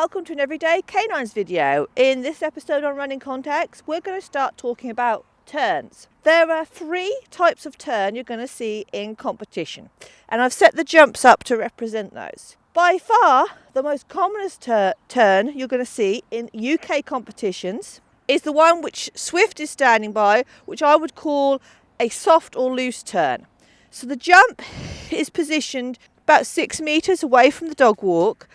welcome to an Everyday Canines video. In this episode on Running Contacts, we're going to start talking about turns. There are 3 types of turn you're going to see in competition, and I've set the jumps up to represent those. By far, the most commonest turn you're going to see in UK competitions is the one which Swift is standing by, which I would call a soft or loose turn. So the jump is positioned about 6 meters away from the dog walk,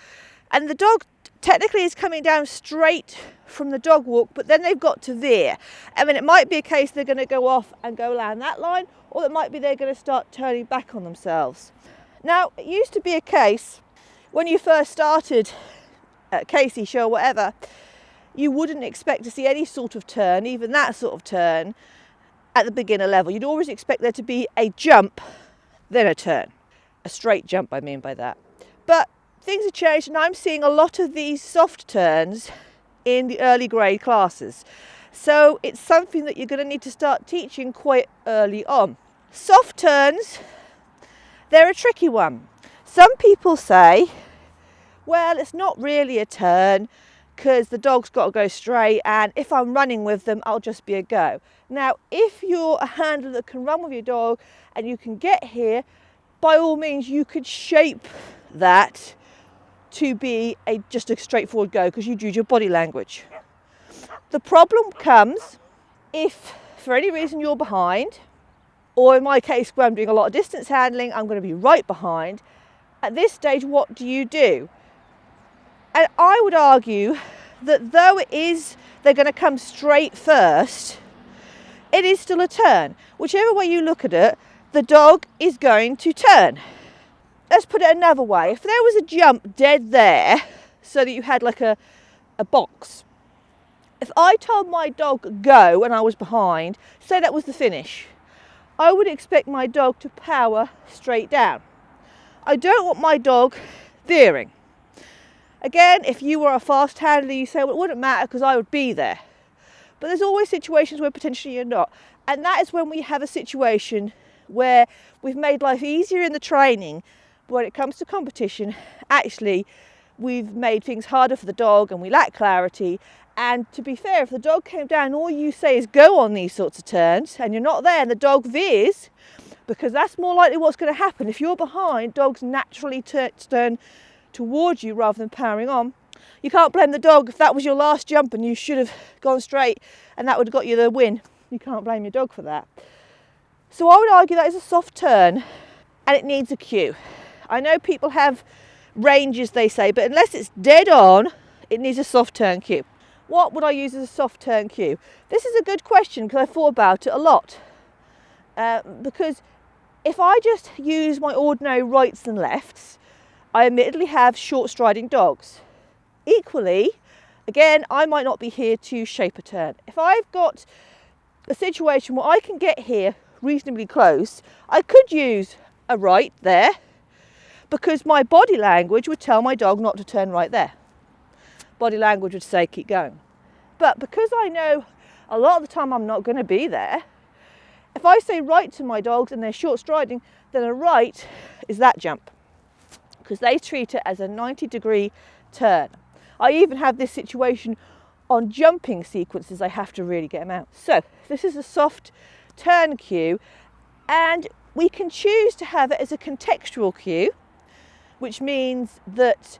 and the dog technically is coming down straight from the dog walk, but then they've got to veer. I mean, it might be a case they're going to go off and go down that line, or it might be they're going to start turning back on themselves. Now, it used to be a case when you first started at Casey Show or whatever, you wouldn't expect to see any sort of turn, even that sort of turn, at the beginner level. You'd always expect there to be a jump, then a turn. A straight jump, I mean by that. But things have changed, and I'm seeing a lot of these soft turns in the early grade classes. So it's something that you're going to need to start teaching quite early on. Soft turns, they're a tricky one. Some people say, well, it's not really a turn because the dog's got to go straight, and if I'm running with them, I'll just be a go. Now, if you're a handler that can run with your dog and you can get here, by all means, you could shape that to be just a straightforward go because you use your body language. The problem comes if, for any reason, you're behind, or in my case, where I'm doing a lot of distance handling, I'm going to be right behind. At this stage, what do? And I would argue that though they're going to come straight first, it is still a turn. Whichever way you look at it, the dog is going to turn. Let's put it another way. If there was a jump dead there, so that you had like a box, if I told my dog go and I was behind, say that was the finish, I would expect my dog to power straight down. I don't want my dog veering. Again, if you were a fast handler, you say, well, it wouldn't matter because I would be there. But there's always situations where potentially you're not. And that is when we have a situation where we've made life easier in the training. But when it comes to competition, actually, we've made things harder for the dog and we lack clarity. And to be fair, if the dog came down and all you say is go on these sorts of turns and you're not there and the dog veers, because that's more likely what's going to happen. If you're behind, dogs naturally turn towards you rather than powering on. You can't blame the dog if that was your last jump and you should have gone straight and that would have got you the win. You can't blame your dog for that. So I would argue that is a soft turn and it needs a cue. I know people have ranges, they say, but unless it's dead on, it needs a soft turn cue. What would I use as a soft turn cue? This is a good question because I thought about it a lot. Because if I just use my ordinary rights and lefts, I admittedly have short striding dogs. Equally, again, I might not be here to shape a turn. If I've got a situation where I can get here reasonably close, I could use a right there because my body language would tell my dog not to turn right there. Body language would say keep going. But because I know a lot of the time I'm not going to be there, if I say right to my dogs and they're short striding, then a right is that jump, because they treat it as a 90-degree turn. I even have this situation on jumping sequences. I have to really get them out. So this is a soft turn cue, and we can choose to have it as a contextual cue, which means that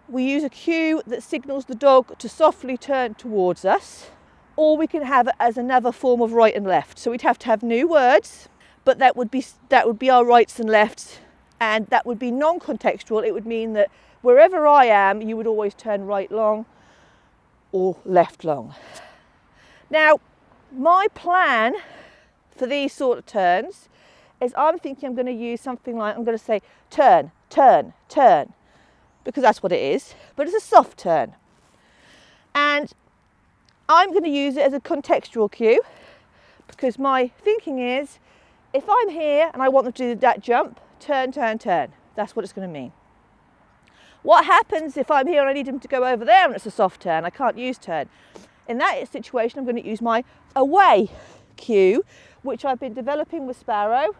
we use a cue that signals the dog to softly turn towards us, or we can have it as another form of right and left. So we'd have to have new words, but that would be our rights and lefts. And that would be non-contextual. It would mean that wherever I am, you would always turn right long or left long. Now, my plan for these sort of turns is I'm thinking I'm going to use something like, I'm going to say turn, turn, turn, because that's what it is, but it's a soft turn. And I'm going to use it as a contextual cue because my thinking is if I'm here and I want them to do that jump, turn, turn, turn. That's what it's going to mean. What happens if I'm here and I need them to go over there and it's a soft turn? I can't use turn. In that situation, I'm going to use my away cue, which I've been developing with Sparrow.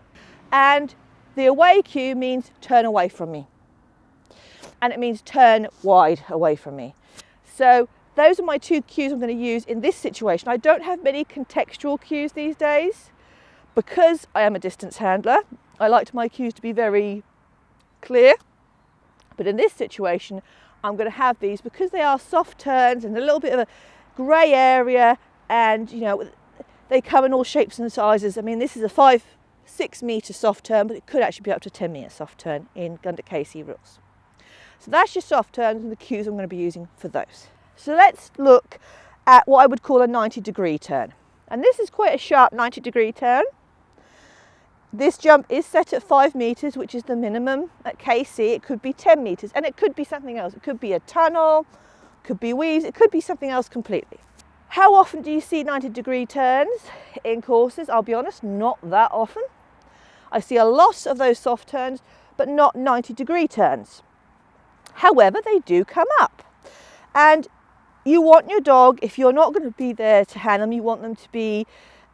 And the away cue means turn away from me. and it means turn wide away from me. So those are my two cues I'm going to use in this situation. I don't have many contextual cues these days because I am a distance handler. I like my cues to be very clear, but in this situation I'm going to have these because they are soft turns and a little bit of a grey area, and you know, they come in all shapes and sizes. I mean, this is a 5-6 metre soft turn, but it could actually be up to 10 metre soft turn under KC rules. So that's your soft turns and the cues I'm going to be using for those. So let's look at what I would call a 90-degree turn. And this is quite a sharp 90-degree turn. This jump is set at 5 metres, which is the minimum at KC. It could be 10 metres, and it could be something else. It could be a tunnel, could be weaves, it could be something else completely. How often do you see 90-degree turns in courses? I'll be honest, not that often. I see a lot of those soft turns, but not 90-degree turns. However, they do come up. And you want your dog, if you're not going to be there to hand them, you want them to be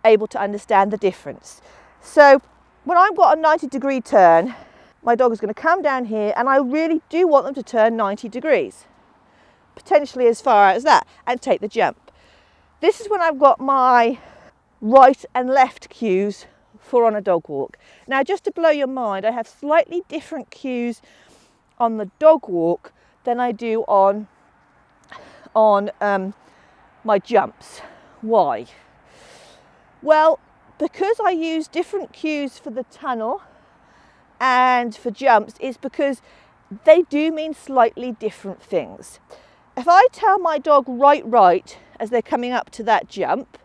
able to understand the difference. So when I've got a 90-degree turn, my dog is going to come down here, and I really do want them to turn 90 degrees, potentially as far as that, and take the jump. This is when I've got my right and left cues for on a dog walk. Now, just to blow your mind, I have slightly different cues on the dog walk than I do on my jumps. Why? Well, because I use different cues for the tunnel and for jumps, is because they do mean slightly different things. If I tell my dog right as they're coming up to that jump,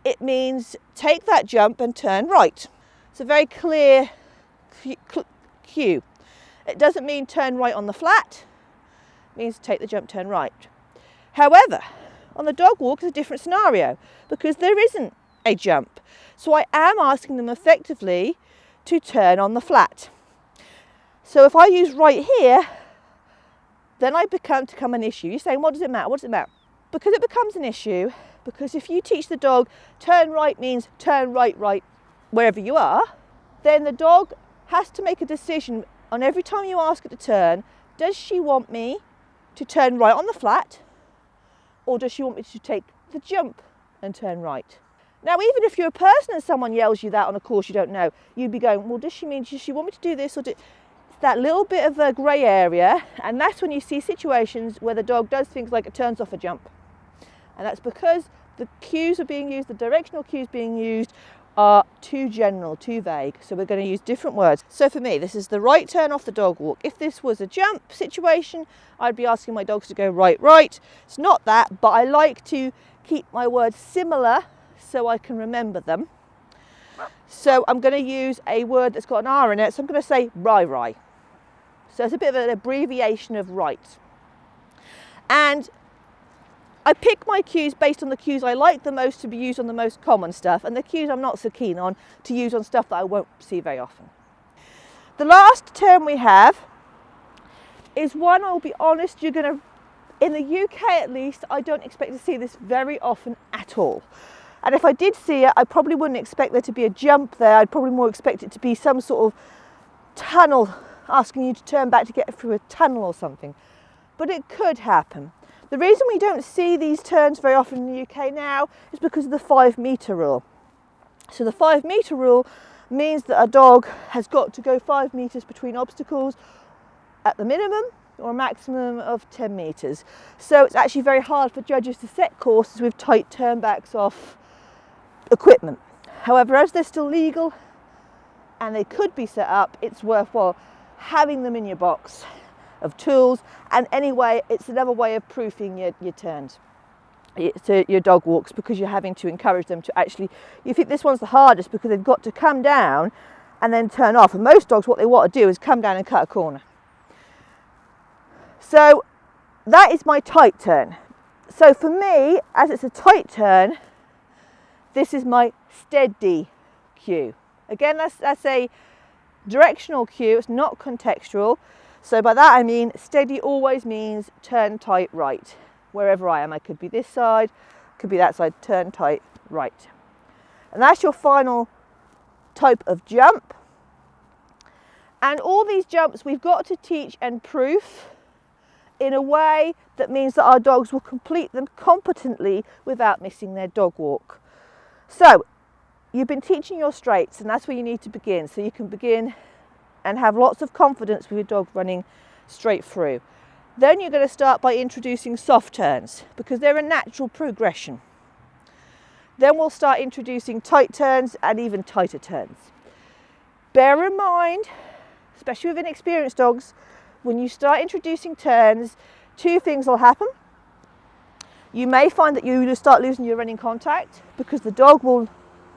it means take that jump and turn right. It's a very clear cue. It doesn't mean turn right on the flat. It means take the jump, turn right. However, on the dog walk it's a different scenario because there isn't a jump. So I am asking them effectively to turn on the flat. So if I use right here, then I become an issue. You're saying, what does it matter? What does it matter? Because it becomes an issue, because if you teach the dog turn right means turn right wherever you are, then the dog has to make a decision on every time you ask her to turn. Does she want me to turn right on the flat, or does she want me to take the jump and turn right? Now, even if you're a person and someone yells you that on a course you don't know, you'd be going, well, does she want me to do this, or it's that little bit of a grey area, and that's when you see situations where the dog does things like it turns off a jump. And that's because the cues are being used, the directional cues being used are too general, too vague. So we're going to use different words. So for me, this is the right turn off the dog walk. If this was a jump situation, I'd be asking my dogs to go right. It's not that, but I like to keep my words similar so I can remember them. So I'm going to use a word that's got an R in it. So I'm going to say rai. So it's a bit of an abbreviation of right. And I pick my cues based on the cues I like the most to be used on the most common stuff, and the cues I'm not so keen on to use on stuff that I won't see very often. The last term we have is one, I'll be honest, in the UK at least, I don't expect to see this very often at all. And if I did see it, I probably wouldn't expect there to be a jump there. I'd probably more expect it to be some sort of tunnel, asking you to turn back to get through a tunnel or something. But it could happen. The reason we don't see these turns very often in the UK now is because of the 5 metre rule. So the 5 metre rule means that a dog has got to go 5 metres between obstacles at the minimum, or a maximum of 10 metres. So it's actually very hard for judges to set courses with tight turnbacks off equipment. However, as they're still legal and they could be set up, it's worthwhile having them in your box of tools. And anyway, it's another way of proofing your turns, your dog walks, because you're having to encourage them to actually, you think this one's the hardest because they've got to come down and then turn off. And most dogs, what they want to do is come down and cut a corner. So that is my tight turn. So for me, as it's a tight turn, this is my steady cue. Again, that's a directional cue, it's not contextual. So by that I mean steady always means turn tight right. Wherever I am, I could be this side, could be that side, turn tight right. And that's your final type of jump. And all these jumps we've got to teach and proof in a way that means that our dogs will complete them competently without missing their dog walk. So you've been teaching your straights, and that's where you need to begin, so you can begin and have lots of confidence with your dog running straight through. Then you're going to start by introducing soft turns, because they're a natural progression. Then we'll start introducing tight turns and even tighter turns. Bear in mind, especially with inexperienced dogs, when you start introducing turns, two things will happen. You may find that you start losing your running contact, because the dog will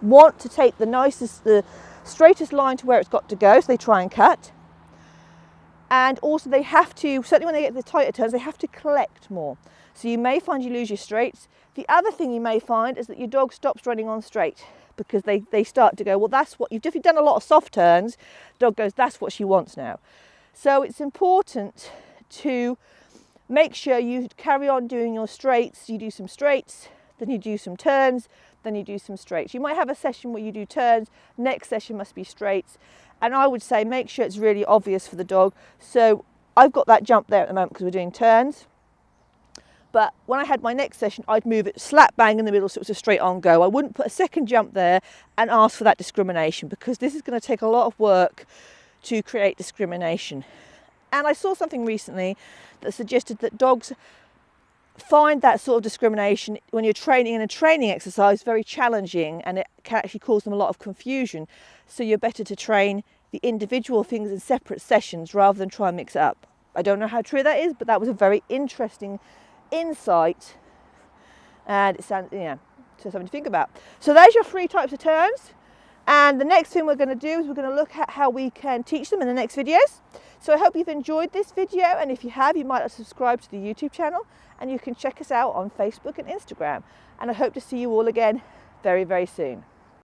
want to take the straightest line to where it's got to go, so they try and cut. And also they have to, certainly when they get to the tighter turns, they have to collect more. So you may find you lose your straights. The other thing you may find is that your dog stops running on straight, because they start to go, well, that's what, if you've done a lot of soft turns, the dog goes, that's what she wants now. So it's important to make sure you carry on doing your straights. You do some straights, then you do some turns, then you do some straights. You might have a session where you do turns, next session must be straights. And I would say make sure it's really obvious for the dog. So I've got that jump there at the moment because we're doing turns. But when I had my next session, I'd move it slap bang in the middle so it was a straight on go. I wouldn't put a second jump there and ask for that discrimination, because this is going to take a lot of work to create discrimination. And I saw something recently that suggested that dogs find that sort of discrimination when you're training in a training exercise very challenging, and it can actually cause them a lot of confusion. So you're better to train the individual things in separate sessions rather than try and mix it up. I don't know how true that is, but that was a very interesting insight, and it sounds, so something to think about. So there's your 3 types of turns, and the next thing we're going to do is we're going to look at how we can teach them in the next videos. So I hope you've enjoyed this video, and if you have, you might subscribe to the YouTube channel, and you can check us out on Facebook and Instagram. And I hope to see you all again very, very soon.